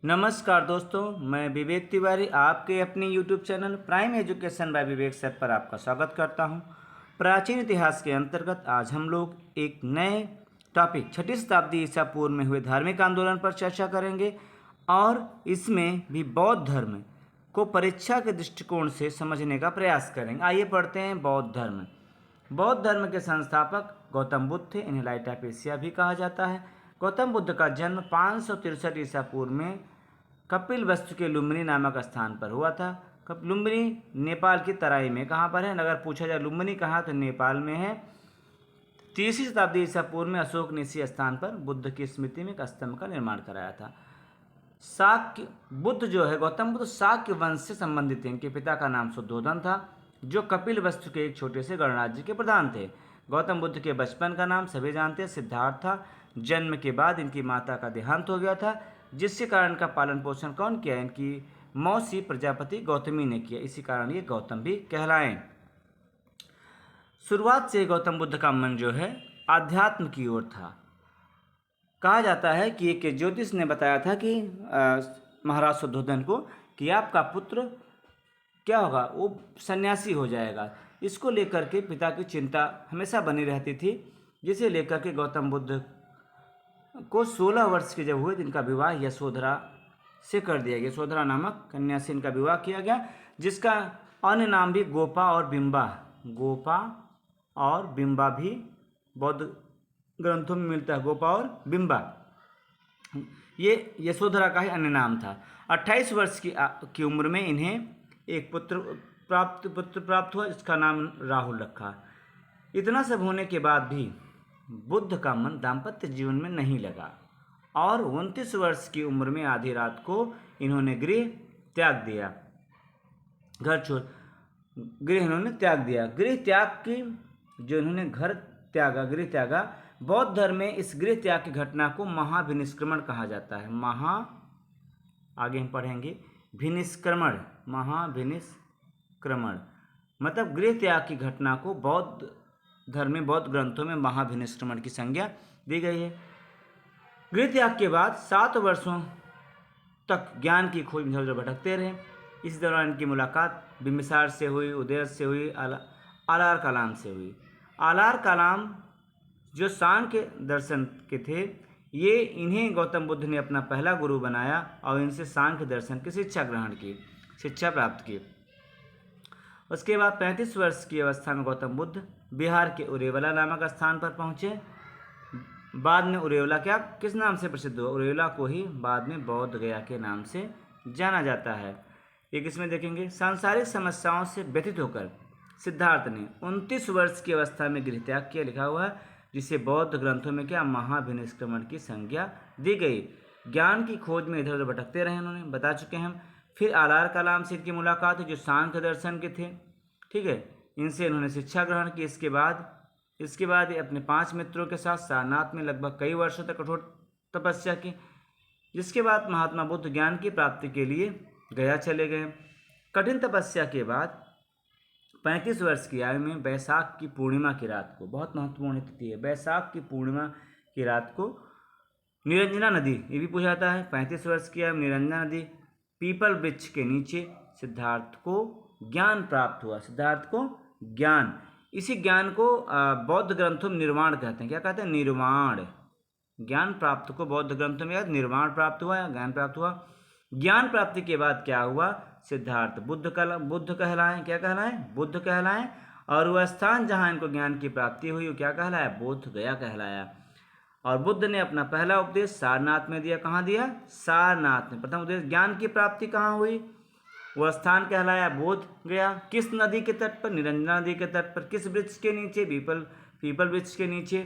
नमस्कार दोस्तों, मैं विवेक तिवारी आपके अपने YouTube channel prime education by Vivek sir पर आपका स्वागत करता हूं। प्राचीन इतिहास के अंतर्गत आज हम लोग एक नए टॉपिक 6ठी शताब्दी ईसा पूर्व में हुए धार्मिक आंदोलन पर चर्चा करेंगे और इसमें भी बौद्ध धर्म को परीक्षा के दृष्टिकोण से समझने का प्रयास करेंगे। आइए पढ़ते हैं बौद्ध धर्म। बौद्ध धर्म के संस्थापक गौतम बुद्ध थे। इन्हें लाइट ऑफ एशिया भी कहा जाता है। गौतम बुद्ध का जन्म 563 ईसा पूर्व में कपिलवस्तु के लुम्बिनी नामक स्थान पर हुआ था। लुम्बिनी नेपाल की तराई में कहाँ पर है? अगर पूछा जाए लुम्बिनी कहाँ, तो नेपाल में है। 30वीं शताब्दी ईसा पूर्व में अशोक ने इसी स्थान पर बुद्ध की स्मृति में एक स्तंभ का निर्माण कराया था। शाक्य बुद्ध जो है, गौतम बुद्ध शाक्य वंश से संबंधित थे। इनके पिता का नाम शुद्धोधन था, जो कपिलवस्तु के एक छोटे से गणराज्य के प्रधान थे। गौतम बुद्ध के बचपन का नाम सभी जानते हैं, सिद्धार्थ था। जन्म के बाद इनकी माता का देहांत हो गया था, जिसके कारण का पालन पोषण कौन किया? इनकी मौसी प्रजापति गौतमी ने किया। इसी कारण ये गौतम भी कहलाएं। शुरुआत से गौतम बुद्ध का मन जो है आध्यात्म की ओर था। कहा जाता है कि एक ज्योतिष ने बताया था कि महाराज शुद्धोधन को कि आपका पुत्र क्या होगा, वो सन्यासी हो जाएगा। इसको लेकर के पिता की चिंता हमेशा बनी रहती थी, जिसे लेकर के गौतम बुद्ध को 16 वर्ष के जब हुए, इनका विवाह यशोधरा से कर दिया गया। यशोधरा नामक कन्या से इनका विवाह किया गया, जिसका अन्य नाम भी गोपा और बिंबा भी बौद्ध ग्रंथों में मिलता है। गोपा और बिंबा ये यशोधरा का ही अन्य नाम था। 28 वर्ष की उम्र में इन्हें एक पुत्र प्राप्त हुआ, जिसका नाम राहुल रखा। इतना सब होने के बाद भी बुद्ध का मन दाम्पत्य जीवन में नहीं लगा और 29 वर्ष की उम्र में आधी रात को इन्होंने गृह त्याग दिया। गृह त्याग की जो इन्होंने गृह त्यागा। बौद्ध धर्म में इस गृह त्याग की घटना को महाभिनिष्क्रमण कहा जाता है। आगे हम पढ़ेंगे महाभिनिष्क्रमण मतलब गृह त्याग की घटना को बौद्ध धर्म में बौद्ध ग्रंथों में महाभिनिष्क्रमण की संज्ञा दी गई है। गृह त्याग के बाद 7 वर्षों तक ज्ञान की खोज में इधर उधर भटकते रहे। इस दौरान इनकी मुलाकात बिम्बिसार से हुई, उदयन से हुई, आलार कलाम से हुई। आलार कलाम जो सांख्य दर्शन के थे, ये इन्हें गौतम बुद्ध ने अपना पहला गुरु बनाया और इनसे सांख्य दर्शन की शिक्षा प्राप्त की। उसके बाद 35 वर्ष की अवस्था में गौतम बुद्ध बिहार के उरेवला नामक स्थान पर पहुँचे। बाद में उरेवला किस नाम से प्रसिद्ध हुआ? उरेवला को ही बाद में बौद्ध गया के नाम से जाना जाता है। एक इसमें देखेंगे, सांसारिक समस्याओं से व्यथित होकर सिद्धार्थ ने 29 वर्ष की अवस्था में गृह त्याग किया, लिखा हुआ है, जिसे बौद्ध ग्रंथों में महाभिनिष्क्रमण की संज्ञा दी गई। ज्ञान की खोज में इधर उधर भटकते रहे, उन्होंने बता चुके हैं हम। फिर आलार कलाम से इनकी मुलाकात है, जो सांख्य दर्शन के थे। ठीक है, इनसे इन्होंने शिक्षा ग्रहण की। इसके बाद ये अपने 5 मित्रों के साथ सारनाथ में लगभग कई वर्षों तक कठोर तपस्या की। जिसके बाद महात्मा बुद्ध ज्ञान की प्राप्ति के लिए गया चले गए। कठिन तपस्या के बाद 35 वर्ष की आयु में वैशाख की पूर्णिमा की रात को, बहुत महत्वपूर्ण तिथि है, वैशाख की पूर्णिमा की रात को निरंजना नदी, ये भी पूछा जाता है, 35 वर्ष की आयु में निरंजना नदी पीपल वृक्ष के नीचे सिद्धार्थ को ज्ञान प्राप्त हुआ। इसी ज्ञान को बौद्ध ग्रंथों में निर्वाण कहते हैं। क्या कहते हैं? निर्वाण। ज्ञान प्राप्त को बौद्ध ग्रंथों में निर्वाण प्राप्त हुआ या ज्ञान प्राप्त हुआ। ज्ञान प्राप्ति के बाद क्या हुआ? सिद्धार्थ बुद्ध कहलाएं। क्या कहलाएं? बुद्ध कहलाएं। और वह स्थान जहाँ इनको ज्ञान की प्राप्ति हुई वो क्या कहलाया? बोध गया कहलाया। और बुद्ध ने अपना पहला उपदेश सारनाथ में दिया। कहाँ दिया? सारनाथ में। प्रथम उपदेश ज्ञान की प्राप्ति कहाँ हुई? वह स्थान कहलाया बोध गया। किस नदी के तट पर? निरंजना नदी के तट पर। किस वृक्ष के नीचे? पीपल वृक्ष के नीचे।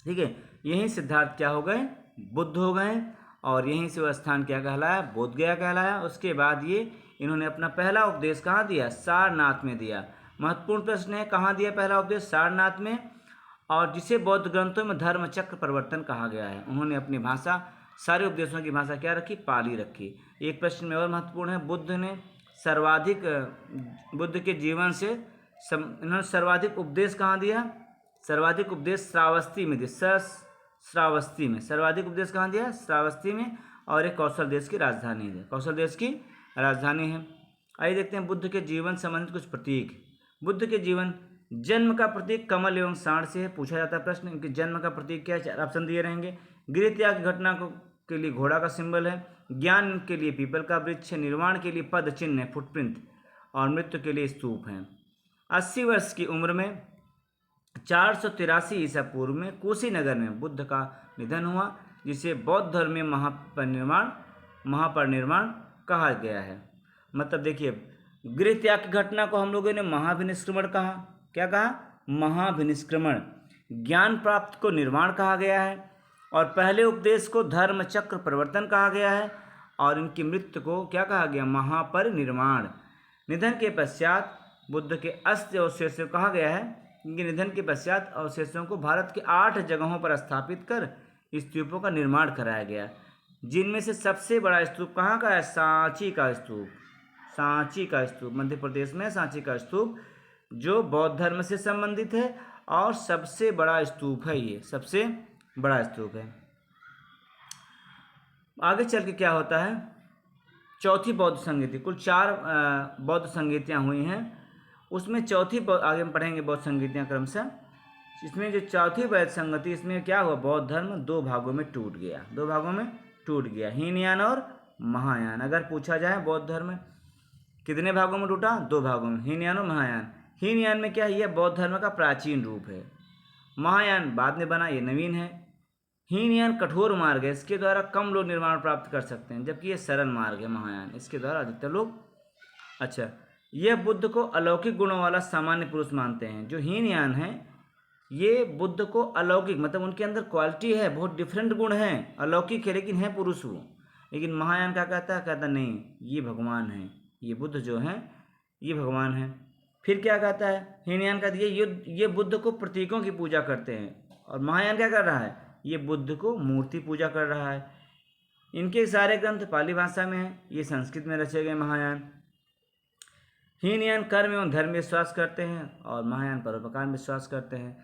ठीक है, यहीं सिद्धार्थ क्या हो गए? बुद्ध हो गए। और यहीं से वह स्थान क्या कहलाया? बोध गया कहलाया। उसके बाद ये इन्होंने अपना पहला उपदेश कहाँ दिया? सारनाथ में दिया। महत्वपूर्ण प्रश्न है, कहाँ दिया पहला उपदेश? सारनाथ में। और जिसे बौद्ध ग्रंथों में धर्म चक्र प्रवर्तन कहा गया है। उन्होंने अपनी भाषा, सारे उपदेशों की भाषा क्या रखी? पाली रखी। एक प्रश्न में और महत्वपूर्ण है, बुद्ध के जीवन से इन्होंने सर्वाधिक उपदेश कहाँ दिया? सर्वाधिक उपदेश श्रावस्ती में दिया। सर्वाधिक उपदेश कहाँ दिया? श्रावस्ती में। और एक कौशल देश की राजधानी है। कौशल देश की राजधानी है। आइए देखते हैं बुद्ध के जीवन संबंधित कुछ प्रतीक। बुद्ध के जीवन, जन्म का प्रतीक कमल एवं सांड से है। पूछा जाता है प्रश्न, इनके जन्म का प्रतीक क्या है? 4 ऑप्शन दिए रहेंगे। गृह त्याग की घटना को के लिए घोड़ा का सिंबल है। ज्ञान के लिए पीपल का वृक्ष है। निर्वाण के लिए पद चिन्ह है, फुटप्रिंट। और मृत्यु के लिए स्तूप है। 80 वर्ष की उम्र में 483 ईसा पूर्व में कुशीनगर में बुद्ध का निधन हुआ, जिसे बौद्ध धर्म में महापरिनिर्वाण कहा गया है। मतलब देखिए, गृह त्याग की घटना को हम लोगों ने महाभिनिष्क्रमण कहा। क्या कहा? महाभिनिष्क्रमण। ज्ञान प्राप्त को निर्वाण कहा गया है। और पहले उपदेश को धर्म चक्र परिवर्तन कहा गया है। और इनकी मृत्यु को क्या कहा गया? महापरिनिर्वाण। निधन के पश्चात बुद्ध के अस्थि अवशेषों कहा गया है। इनके निधन के पश्चात अवशेषों को भारत के 8 जगहों पर स्थापित कर स्तूपों का निर्माण कराया गया, जिनमें से सबसे बड़ा स्तूप कहाँ का है? सांची का स्तूप। सांची का स्तूप मध्य प्रदेश में, सांची का स्तूप जो बौद्ध धर्म से संबंधित है और सबसे बड़ा स्तूप है। ये सबसे बड़ा स्तूप है। आगे चल के क्या होता है? चौथी बौद्ध संगीति। कुल 4 बौद्ध संगीतियाँ हुई हैं। उसमें चौथी आगे हम पढ़ेंगे बौद्ध संगीतियाँ क्रमशः। इसमें जो चौथी बौद्ध संगति, इसमें क्या हुआ? बौद्ध धर्म 2 भागों में टूट गया। 2 भागों में टूट गया, हीनयान और महायान। अगर पूछा जाए बौद्ध धर्म कितने भागों में टूटा? 2 भागों में, हीनयान और महायान। हीनयान में क्या है? यह बौद्ध धर्म का प्राचीन रूप है। महायान बाद में बना, ये नवीन है। हीनयान कठोर मार्ग है, इसके द्वारा कम लोग निर्वाण प्राप्त कर सकते हैं, जबकि ये सरल मार्ग है महायान, इसके द्वारा अधिकतर लोग। अच्छा, यह बुद्ध को अलौकिक गुणों वाला सामान्य पुरुष मानते हैं। जो हीनयान है ये बुद्ध को अलौकिक, मतलब उनके अंदर क्वालिटी है, बहुत डिफरेंट गुण हैं, अलौकिक है लेकिन है पुरुष वो। लेकिन महायान क्या कहता है? कहता नहीं, ये भगवान है, ये बुद्ध जो हैं ये भगवान है। फिर क्या कहता है? हीनयान कहता है ये बुद्ध को प्रतीकों की पूजा करते हैं। और महायान क्या कर रहा है? ये बुद्ध को मूर्ति पूजा कर रहा है। इनके सारे ग्रंथ पाली भाषा में हैं, ये संस्कृत में रचे गए। महायान हीनयान कर्म एवं धर्म में विश्वास करते हैं और महायान परोपकार में विश्वास करते हैं।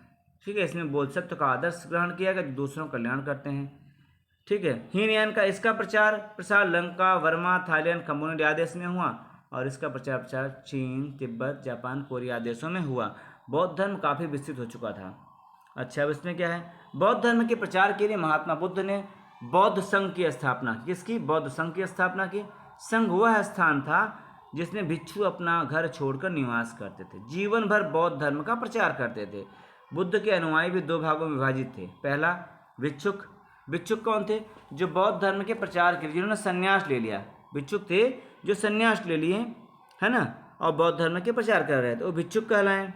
ठीक है, इसमें बोधिसत्व का आदर्श ग्रहण किया गया जो दूसरों का कल्याण करते हैं। ठीक है, हीनयान का इसका प्रसार लंका, वर्मा, थाईलैंड, कंबोडिया आदि देश में हुआ और इसका प्रचार चीन, तिब्बत, जापान, कोरिया देशों में हुआ। बौद्ध धर्म काफ़ी विस्तृत हो चुका था। अच्छा, अब इसमें क्या है? बौद्ध धर्म के प्रचार के लिए महात्मा बुद्ध ने बौद्ध संघ की स्थापना की। किसकी? बौद्ध संघ की स्थापना की। संघ वह स्थान था जिसमें भिक्षु अपना घर छोड़कर निवास करते थे, जीवन भर बौद्ध धर्म का प्रचार करते थे। बुद्ध के अनुयायी भी 2 भागों में विभाजित थे। पहला भिक्षुक। भिक्षुक कौन थे? जो बौद्ध धर्म के प्रचार के लिए जिन्होंने संन्यास ले लिया। भिक्षुक थे जो संन्यास ले लिए, है ना, और बौद्ध धर्म के प्रचार कर रहे थे, वो भिक्षुक कहलाए।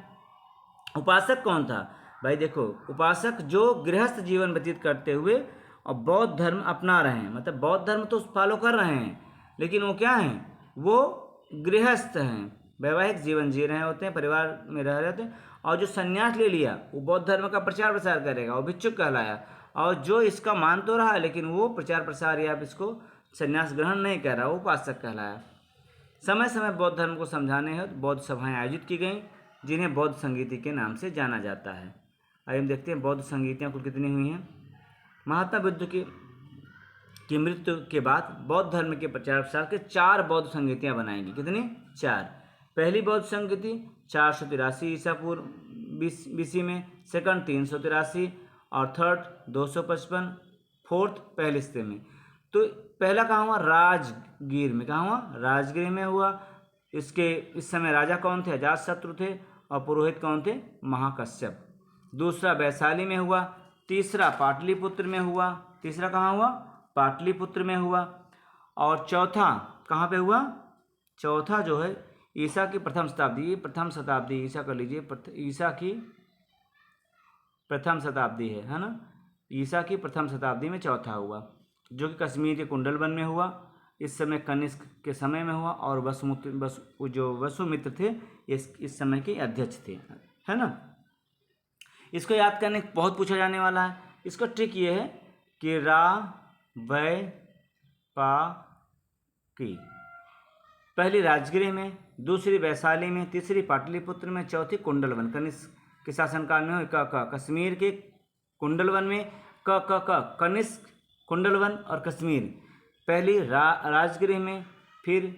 उपासक कौन था? भाई देखो, उपासक जो गृहस्थ जीवन व्यतीत करते हुए और बौद्ध धर्म अपना रहे हैं, मतलब बौद्ध धर्म तो फॉलो कर रहे हैं लेकिन वो क्या हैं? वो गृहस्थ हैं, वैवाहिक जीवन जी रहे होते हैं, परिवार में रह रहे थे। और जो संन्यास ले लिया वो बौद्ध धर्म का प्रचार प्रसार करेगा, वो भिक्षुक कहलाया। और जो इसका मान तो रहा लेकिन वो प्रचार प्रसार या इसको संन्यास ग्रहण नहीं कर रहा, वो उपासक कहलाया। समय समय बौद्ध धर्म को समझाने हेतु बौद्ध सभाएं आयोजित की गईं, जिन्हें बौद्ध संगीति के नाम से जाना जाता है। आइए हम देखते हैं बौद्ध संगीतियाँ कुल कितनी हुई हैं। महात्मा बुद्ध की मृत्यु के बाद बौद्ध धर्म के प्रचार प्रसार के 4 बौद्ध संगीतियाँ बनाएंगी। कितनी? 4। पहली बौद्ध संगीति 483 ईसा पूर्व BC में, सेकंड 383 और थर्ड 255, फोर्थ पहले हिस्से में। तो पहला कहाँ हुआ? राजगीर में। कहाँ हुआ? राजगीर में हुआ। इस समय राजा कौन थे? अजातशत्रु थे। और पुरोहित कौन थे? महाकश्यप। दूसरा वैशाली में हुआ। तीसरा पाटलिपुत्र में हुआ। तीसरा कहाँ हुआ? पाटलिपुत्र में हुआ। और चौथा कहाँ पे हुआ? चौथा जो है ईसा की प्रथम शताब्दी, प्रथम शताब्दी ईसा कर लीजिए, ईसा की प्रथम शताब्दी है ना। ईसा की प्रथम शताब्दी में चौथा हुआ, जो कि कश्मीर के कुंडलवन में हुआ। इस समय कनिष्क के समय में हुआ और वसुमित्र थे इस समय के अध्यक्ष थे, है ना। इसको याद करने बहुत पूछा जाने वाला है। इसका ट्रिक ये है कि रा वै पा की, पहली राजगीर में, दूसरी वैशाली में, तीसरी पाटलिपुत्र में, चौथी कुंडलवन कनिष्क के शासनकाल में हुई। कश्मीर के कुंडलवन में कनिष्क, कुंडलवन और कश्मीर। पहली राजगृह में, फिर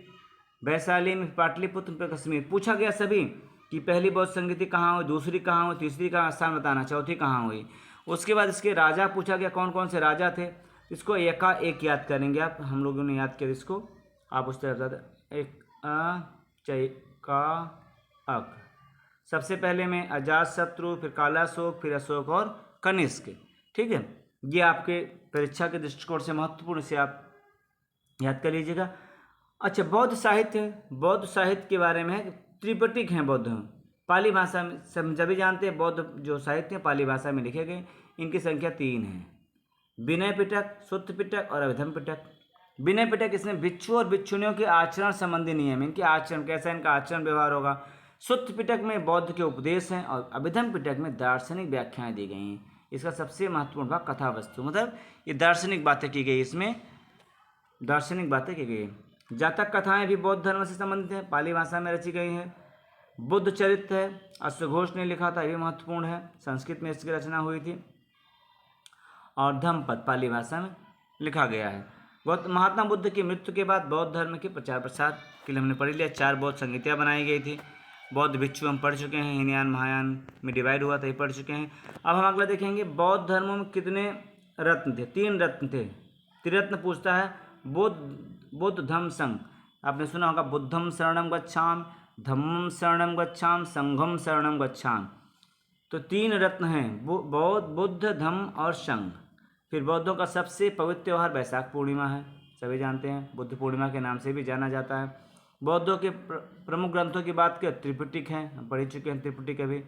वैशाली में, पाटलिपुत्र, फिर कश्मीर। पूछा गया सभी कि पहली बौद्ध संगीति कहाँ हुई, दूसरी कहाँ हुई, तीसरी का स्थान बताना, चौथी कहाँ हुई। उसके बाद इसके राजा पूछा गया, कौन कौन से राजा थे। इसको एका एक याद करेंगे आप, हम लोगों ने याद किया इसको, आप उस तरह बता। एक का अक। सबसे पहले में अजातशत्रु, फिर कालाशोक, फिर अशोक और कनिष्क। ठीक है, ये आपके परीक्षा के दृष्टिकोण से महत्वपूर्ण, से आप याद कर लीजिएगा। अच्छा, बौद्ध साहित्य के बारे में है, त्रिपिटक हैं बौद्ध, पाली भाषा में, सब सभी जानते हैं बौद्ध जो साहित्य हैं पाली भाषा में लिखे गए। इनकी संख्या 3 है, विनय पिटक, सुत्त पिटक और अभिधम पिटक। विनय पिटक इसमें भिक्षु और भिक्षुणियों के आचरण संबंधी नियम, इनके आचरण कैसा, इनका आचरण व्यवहार होगा। सुत्त पिटक में बौद्ध के उपदेश हैं और अभिधम पिटक में दार्शनिक व्याख्याएं दी गई हैं। इसका सबसे महत्वपूर्ण भाग कथा वस्तु, मतलब ये दार्शनिक बातें की गई, इसमें दार्शनिक बातें की गई। जातक कथाएं भी बौद्ध धर्म से संबंधित हैं, पाली भाषा में रची गई हैं। बुद्ध चरित्र है, अश्वघोष ने लिखा था, ये भी महत्वपूर्ण है, संस्कृत में इसकी रचना हुई थी। और धम्मपद पाली भाषा में लिखा गया है। महात्मा बुद्ध की मृत्यु के बाद बौद्ध धर्म के प्रचार प्रसार के लिए हमने पढ़ लिया, 4 बौद्ध संगीतियाँ बनाई गई थी। बौद्ध भिक्षु हम पढ़ चुके हैं, हीनयान महायान में डिवाइड हुआ था, ये पढ़ चुके हैं। अब हम अगला देखेंगे, बौद्ध धर्मों में कितने रत्न थे, 3 रत्न थे। त्रिरत्न पूछता है, बुद्ध धम्म संघ, आपने सुना होगा, बुद्धम शरणम गच्छाम, धम्मम शरणम गच्छाम, संघम शरणम गच्छाम। तो 3 रत्न हैं, बौद्ध, बुद्ध, धम्म और संघ। फिर बौद्धों का सबसे पवित्र त्यौहार वैशाख पूर्णिमा है, सभी जानते हैं, बुद्ध पूर्णिमा के नाम से भी जाना जाता है। बौद्धों के प्रमुख ग्रंथों की बात करें, त्रिपिटक हैं, हम पढ़ चुके हैं त्रिपिटक अभी।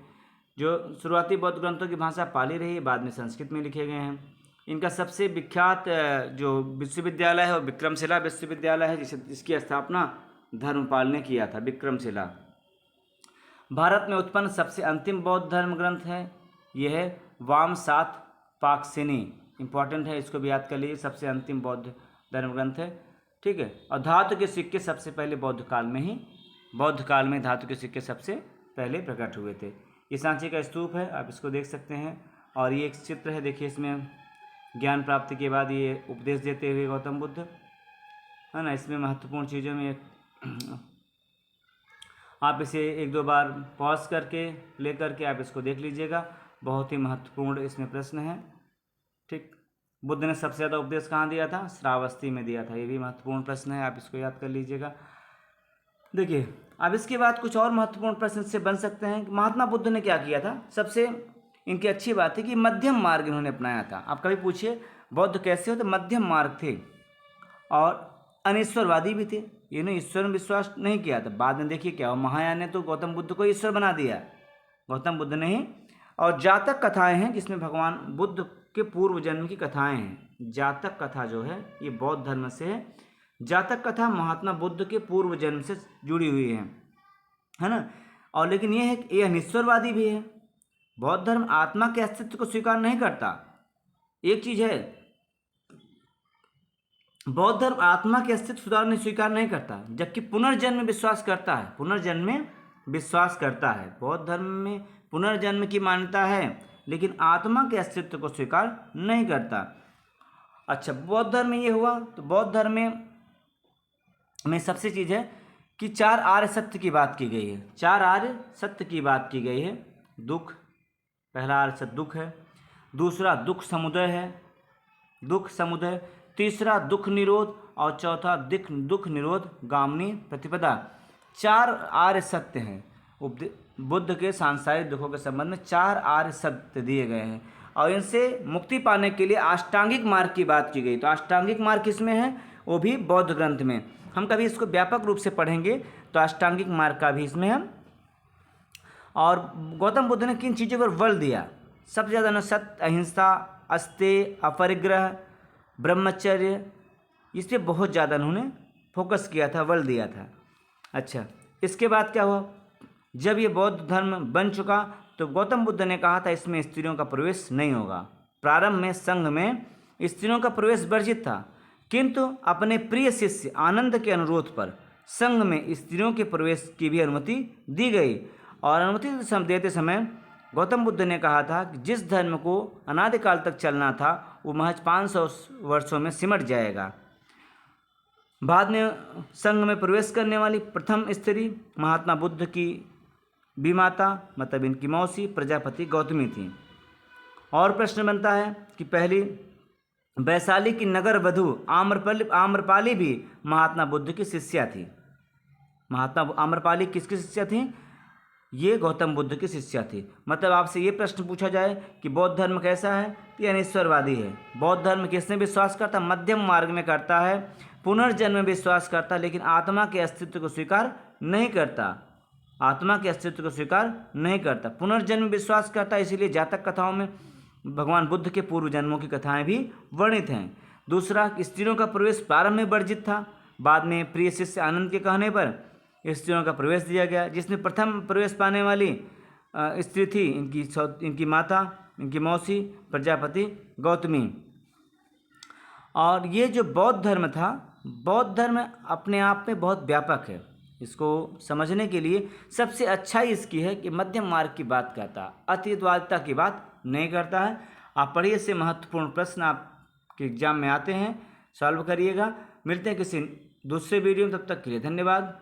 जो शुरुआती बौद्ध ग्रंथों की भाषा पाली रही, बाद में संस्कृत में लिखे गए हैं। इनका सबसे विख्यात जो विश्वविद्यालय है वो विक्रमशिला विश्वविद्यालय है, जिसकी स्थापना धर्मपाल ने किया था, विक्रमशिला। भारत में उत्पन्न सबसे अंतिम बौद्ध धर्म ग्रंथ है, यह है वामसात पाकसिनी, इंपॉर्टेंट है, इसको भी याद कर लीजिए, सबसे अंतिम बौद्ध धर्म ग्रंथ है। ठीक है, और धातु के सिक्के सबसे पहले बौद्ध काल में धातु के सिक्के सबसे पहले प्रकट हुए थे। ये सांची का स्तूप है, आप इसको देख सकते हैं। और ये एक चित्र है, देखिए, इसमें ज्ञान प्राप्ति के बाद ये उपदेश देते हुए गौतम बुद्ध, है ना। इसमें महत्वपूर्ण चीज़ों में आप इसे 1-2 बार पॉज करके ले करके आप इसको देख लीजिएगा, बहुत ही महत्वपूर्ण इसमें प्रश्न है। ठीक, बुद्ध ने सबसे ज़्यादा उपदेश कहाँ दिया था, श्रावस्ती में दिया था, ये भी महत्वपूर्ण प्रश्न है, आप इसको याद कर लीजिएगा। देखिए, अब इसके बाद कुछ और महत्वपूर्ण प्रश्न से बन सकते हैं कि महात्मा बुद्ध ने क्या किया था। सबसे इनकी अच्छी बात है कि मध्यम मार्ग इन्होंने अपनाया था। आप कभी पूछिए बौद्ध कैसे हो, तो मध्यम मार्ग थे और अनिश्वरवादी भी थे, इन्होंने ईश्वर में विश्वास नहीं किया था। बाद में देखिए क्या हुआ, महायान ने तो गौतम बुद्ध को ईश्वर बना दिया, गौतम बुद्ध ने ही। और जातक कथाएं हैं, जिसमें भगवान बुद्ध के पूर्व जन्म की कथाएं हैं। जातक कथा जो है ये बौद्ध धर्म से है। जातक कथा महात्मा बुद्ध के पूर्व जन्म से जुड़ी हुई है ना। और लेकिन ये है कि ये अनिश्वरवादी भी है। बौद्ध धर्म आत्मा के अस्तित्व को स्वीकार नहीं करता। एक चीज है, बौद्ध धर्म आत्मा के अस्तित्व स्वीकार नहीं करता, जबकि पुनर्जन्म में विश्वास करता है, पुनर्जन्म में विश्वास करता है। बौद्ध धर्म में पुनर्जन्म की मान्यता है, लेकिन आत्मा के अस्तित्व को स्वीकार नहीं करता। अच्छा, बौद्ध धर्म में ये हुआ, तो बौद्ध धर्म में सबसे चीज है कि 4 आर्य सत्य की बात की गई है। 4 आर्य सत्य की बात की गई है। दुख, पहला आर्य सत्य दुख है। दूसरा दुख समुदय है, दुख समुदय। तीसरा दुख निरोध और चौथा दुख निरोध गामिनी प्रतिपदा। 4 आर्य सत्य हैं। बुद्ध के सांसारिक दुखों के संबंध में 4 आर्य सत्य दिए गए हैं और इनसे मुक्ति पाने के लिए अष्टांगिक मार्ग की बात की गई। तो अष्टांगिक मार्ग किसमें है, वो भी बौद्ध ग्रंथ में। हम कभी इसको व्यापक रूप से पढ़ेंगे तो अष्टांगिक मार्ग का भी इसमें है। और गौतम बुद्ध ने किन चीज़ों पर बल दिया, सबसे ज़्यादा न सत्य, अहिंसा, अस्तेय, अपरिग्रह, ब्रह्मचर्य, इस पर बहुत ज़्यादा उन्होंने फोकस किया था, बल दिया था। अच्छा, इसके बाद क्या हुआ, जब ये बौद्ध धर्म बन चुका तो गौतम बुद्ध ने कहा था इसमें स्त्रियों का प्रवेश नहीं होगा। प्रारंभ में संघ में स्त्रियों का प्रवेश वर्जित था, किंतु अपने प्रिय शिष्य आनंद के अनुरोध पर संघ में स्त्रियों के प्रवेश की भी अनुमति दी गई। और अनुमति देते समय गौतम बुद्ध ने कहा था कि जिस धर्म को अनादिकाल तक चलना था वो महज 500 वर्षों में सिमट जाएगा। बाद में संघ में प्रवेश करने वाली प्रथम स्त्री महात्मा बुद्ध की विमाता मतलब इनकी मौसी प्रजापति गौतमी थी। और प्रश्न बनता है कि पहली वैशाली की नगर वधु आम्रपाली भी महात्मा बुद्ध की शिष्या थी। महात्मा आम्रपाली किसकी शिष्या थी? ये गौतम बुद्ध की शिष्या थी। मतलब आपसे ये प्रश्न पूछा जाए कि बौद्ध धर्म कैसा है, तो अनिश्वरवादी है। बौद्ध धर्म किसमें विश्वास करता? मध्यम मार्ग में करता है, पुनर्जन्म में विश्वास करता, लेकिन आत्मा के अस्तित्व को स्वीकार नहीं करता। आत्मा के अस्तित्व को स्वीकार नहीं करता, पुनर्जन्म में विश्वास करता। इसीलिए जातक कथाओं में भगवान बुद्ध के पूर्व जन्मों की कथाएं भी वर्णित हैं। दूसरा, स्त्रियों का प्रवेश प्रारंभ में वर्जित था, बाद में प्रिय शिष्य आनंद के कहने पर स्त्रियों का प्रवेश दिया गया। जिसमें प्रथम प्रवेश पाने वाली स्त्री थी इनकी माता, इनकी मौसी प्रजापति गौतमी। और ये जो बौद्ध धर्म था, बौद्ध धर्म अपने आप में बहुत व्यापक है। इसको समझने के लिए सबसे अच्छाई इसकी है कि मध्यम मार्ग की बात करता, अतिवादिता की बात नहीं करता है। आप पढ़िए, से महत्वपूर्ण प्रश्न आपके एग्जाम में आते हैं, सॉल्व करिएगा। मिलते हैं किसी दूसरे वीडियो में, तब तक के लिए धन्यवाद।